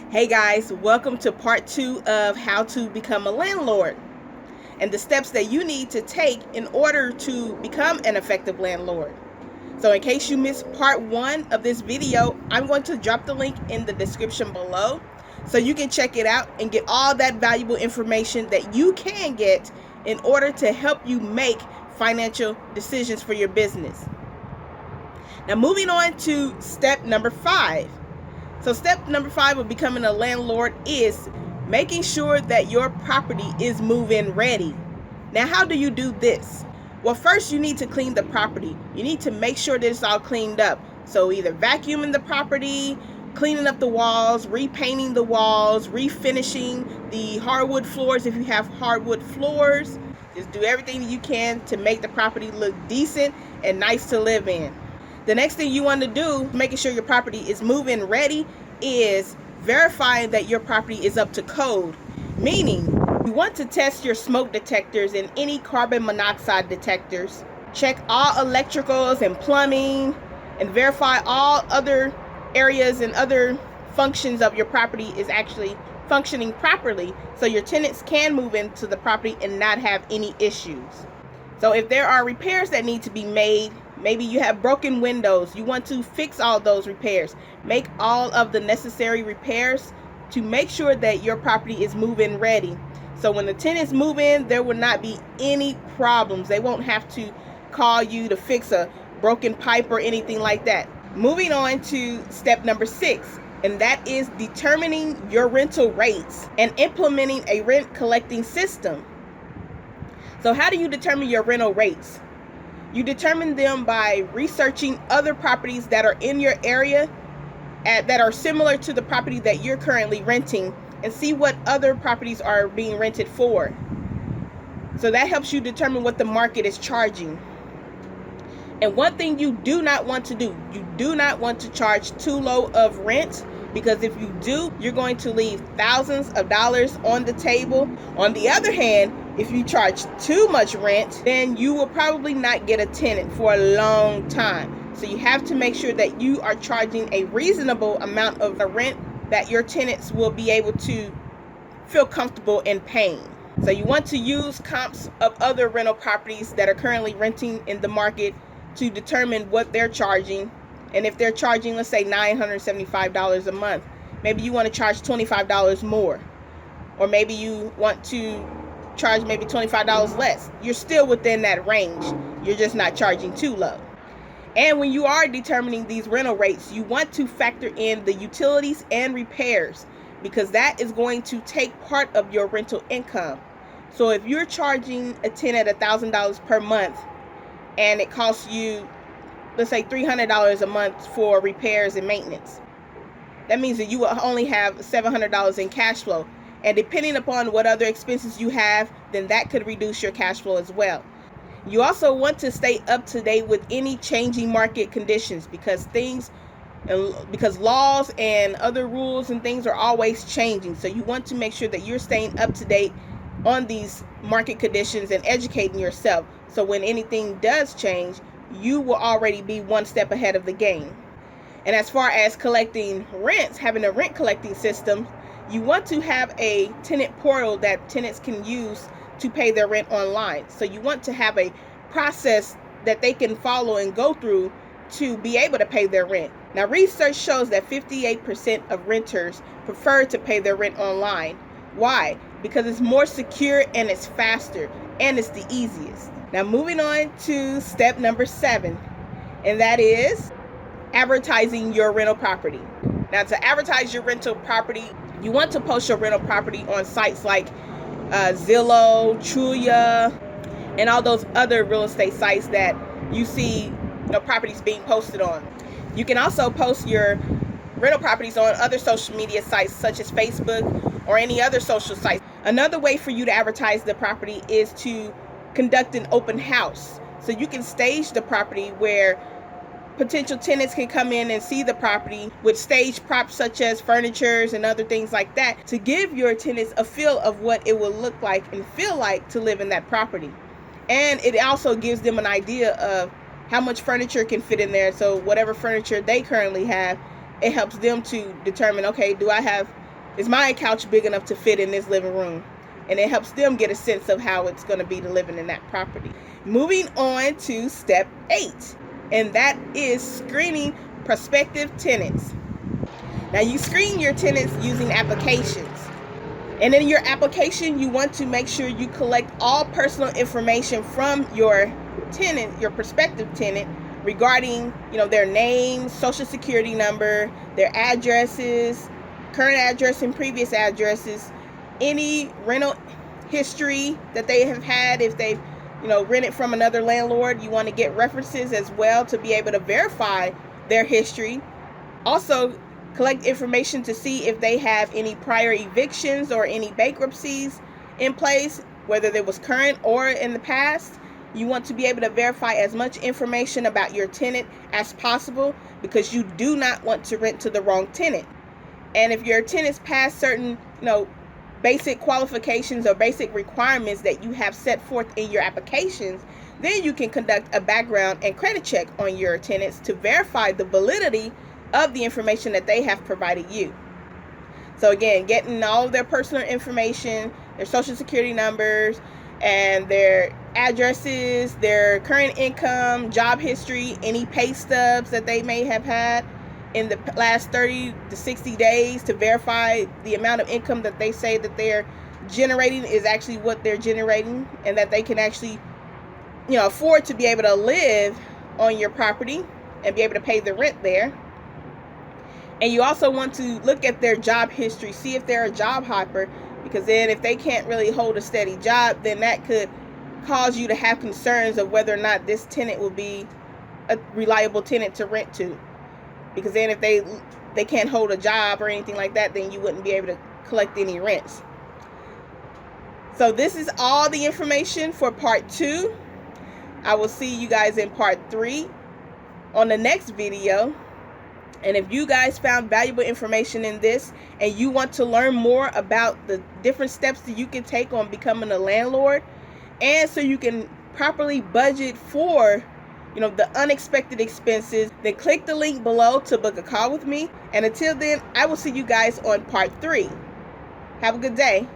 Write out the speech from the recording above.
Hey guys, welcome to part 2 of how to become a landlord and the steps that you need to take in order to become an effective landlord. So in case you missed part 1 of this video, I'm going to drop the link in the description below so you can check it out and get all that valuable information that you can get in order to help you make financial decisions for your business. Now moving on to step number 5. So step number 5 of becoming a landlord is making sure that your property is move-in ready. Now, how do you do this? Well, first you need to clean the property. You need to make sure that it's all cleaned up. So either vacuuming the property, cleaning up the walls, repainting the walls, refinishing the hardwood floors if you have hardwood floors. Just do everything you can to make the property look decent and nice to live in. The next thing you want to do, making sure your property is move-in ready, is verifying that your property is up to code. Meaning, you want to test your smoke detectors and any carbon monoxide detectors. Check all electricals and plumbing, and verify all other areas and other functions of your property is actually functioning properly so your tenants can move into the property and not have any issues. So if there are repairs that need to be made, maybe you have broken windows, you want to fix all those repairs. Make all of the necessary repairs to make sure that your property is move-in ready. So when the tenants move in, there will not be any problems. They won't have to call you to fix a broken pipe or anything like that. Moving on to step number 6, and that is determining your rental rates and implementing a rent collecting system. So how do you determine your rental rates? You determine them by researching other properties that are in your area that are similar to the property that you're currently renting and see what other properties are being rented for. So that helps you determine what the market is charging. And one thing you do not want to do, you do not want to charge too low of rent, because if you do, you're going to leave thousands of dollars on the table. On the other hand, if you charge too much rent, then you will probably not get a tenant for a long time. So you have to make sure that you are charging a reasonable amount of the rent that your tenants will be able to feel comfortable in paying. So you want to use comps of other rental properties that are currently renting in the market to determine what they're charging. And if they're charging, let's say $975 a month, maybe you want to charge $25 more. Or maybe you want to charge maybe $25 less. You're still within that range. You're just not charging too low. And when you are determining these rental rates, you want to factor in the utilities and repairs, because that is going to take part of your rental income. So if you're charging a tenant $1,000 per month and it costs you, let's say $300 a month for repairs and maintenance, that means that you will only have $700 in cash flow. And depending upon what other expenses you have, then that could reduce your cash flow as well. You also want to stay up to date with any changing market conditions, because laws and other rules and things are always changing. So you want to make sure that you're staying up to date on these market conditions and educating yourself. So when anything does change, you will already be one step ahead of the game. And as far as collecting rents, having a rent collecting system, you want to have a tenant portal that tenants can use to pay their rent online. So you want to have a process that they can follow and go through to be able to pay their rent. Now, research shows that 58% of renters prefer to pay their rent online. Why? Because it's more secure and it's faster and it's the easiest. Now, moving on to step number 7, and that is advertising your rental property. Now, to advertise your rental property, you want to post your rental property on sites like Zillow, Trulia, and all those other real estate sites that you see properties being posted on. You can also post your rental properties on other social media sites such as Facebook or any other social sites. Another way for you to advertise the property is to conduct an open house. So you can stage the property where potential tenants can come in and see the property with stage props such as furnitures and other things like that, to give your tenants a feel of what it will look like and feel like to live in that property. And it also gives them an idea of how much furniture can fit in there. So whatever furniture they currently have, it helps them to determine, okay, do I have is my couch big enough to fit in this living room? And it helps them get a sense of how it's going to be to living in that property. Moving on to step 8, and that is screening prospective tenants. Now, you screen your tenants using applications. And in your application, you want to make sure you collect all personal information from your tenant, your prospective tenant, regarding, their name, social security number, their addresses, current address and previous addresses, any rental history that they have had. If they've, rented from another landlord, you want to get references as well to be able to verify their history. Also, collect information to see if they have any prior evictions or any bankruptcies in place, whether there was current or in the past. You want to be able to verify as much information about your tenant as possible, because you do not want to rent to the wrong tenant. And if your tenants pass certain, basic qualifications or basic requirements that you have set forth in your applications, then you can conduct a background and credit check on your tenants to verify the validity of the information that they have provided you. So again, getting all of their personal information, their social security numbers, and their addresses, their current income, job history, any pay stubs that they may have had in the last 30 to 60 days to verify the amount of income that they say that they're generating is actually what they're generating, and that they can actually, afford to be able to live on your property and be able to pay the rent there. And you also want to look at their job history, see if they're a job hopper, because then if they can't really hold a steady job, then that could cause you to have concerns of whether or not this tenant will be a reliable tenant to rent to. Because then if they can't hold a job or anything like that, then you wouldn't be able to collect any rents. So this is all the information for part 2. I will see you guys in part 3 on the next video. And if you guys found valuable information in this and you want to learn more about the different steps that you can take on becoming a landlord, and so you can properly budget for, the unexpected expenses, then click the link below to book a call with me. And until then, I will see you guys on part 3. Have a good day.